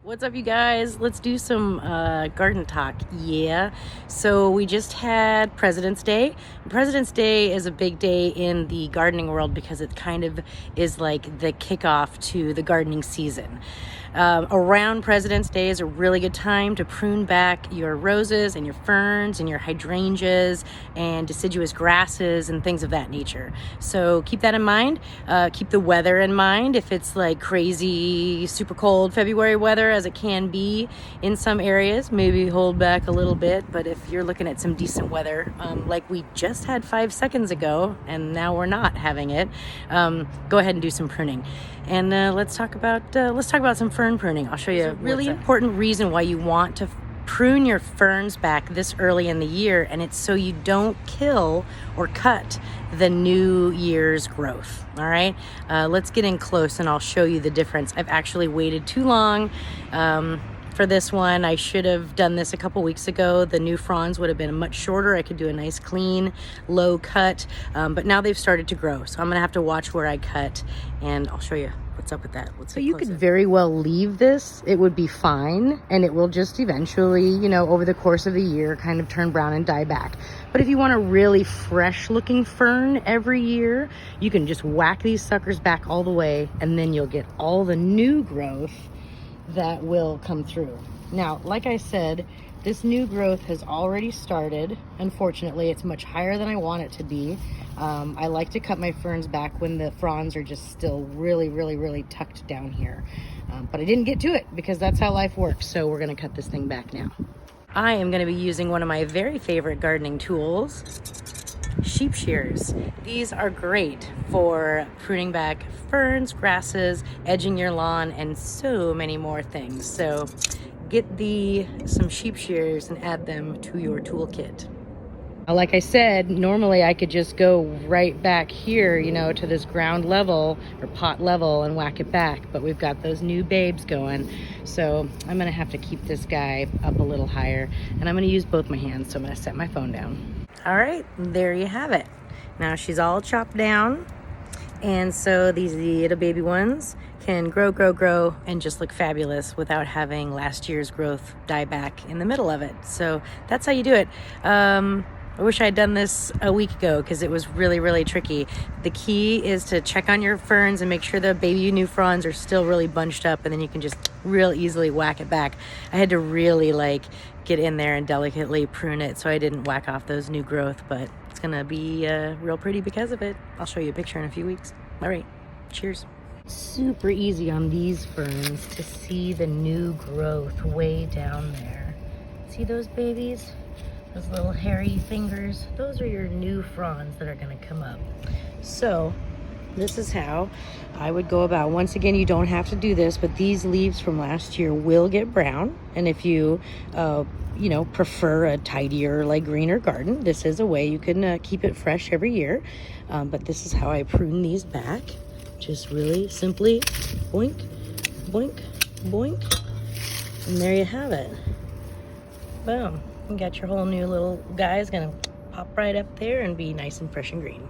What's up, you guys? Let's do some garden talk. Yeah. So we just had President's Day. President's Day is a big day in the gardening world because it kind of is like the kickoff to the gardening season. Around President's Day is a really good time to prune back your roses and your ferns and your hydrangeas and deciduous grasses and things of that nature. So keep that in mind. Keep the weather in mind. If it's like crazy, super cold February weather, as it can be in some areas, maybe hold back a little bit. But if you're looking at some decent weather, like we just had 5 seconds ago, and now we're not having it, go ahead and do some pruning. And let's talk about some fern pruning. I'll show you a really important reason why you want to prune your ferns back this early in the year, and it's so you don't kill or cut the new year's growth. All right, let's get in close and I'll show you the difference. I've actually waited too long for this one. I should have done this a couple weeks ago. The new fronds would have been much shorter. I could do a nice clean low cut, but now they've started to grow, so I'm gonna have to watch where I cut, and I'll show you what's up with that. So you could very well leave this. It would be fine, and it will just eventually, you know, over the course of the year kind of turn brown and die back. But if you want a really fresh looking fern every year, you can just whack these suckers back all the way, and then you'll get all the new growth that will come through. Now, like I said, this new growth has already started. Unfortunately, it's much higher than I want it to be. I like to cut my ferns back when the fronds are just still really tucked down here. But I didn't get to it because that's how life works. So we're gonna cut this thing back now. I am gonna be using one of my very favorite gardening tools, sheep shears. These are great for pruning back ferns, grasses, edging your lawn, and so many more things. So get some sheep shears and add them to your toolkit. Like I said, normally I could just go right back here, you know, to this ground level or pot level and whack it back, but we've got those new babes going. So I'm gonna have to keep this guy up a little higher, and I'm gonna use both my hands, so I'm gonna set my phone down. All right, there you have it. Now she's all chopped down, and so these little baby ones can grow and just look fabulous without having last year's growth die back in the middle of it. So that's how you do it. I wish I had done this a week ago because it was really tricky. The key is to check on your ferns and make sure the baby new fronds are still really bunched up, and then you can just real easily whack it back. I had to really like get in there and delicately prune it so I didn't whack off those new growth, but it's gonna be real pretty because of it. I'll show you a picture in a few weeks. All right, cheers. Super easy on these ferns to see the new growth way down there. See those babies? Those little hairy fingers, those are your new fronds that are gonna come up. So this is how I would go about. Once again, you don't have to do this, but these leaves from last year will get brown. And if you, you know, prefer a tidier, like greener garden, this is a way you can keep it fresh every year. But this is how I prune these back. Just really simply boink, boink, boink. And there you have it. Boom. You got your whole new little guy is gonna pop right up there and be nice and fresh and green.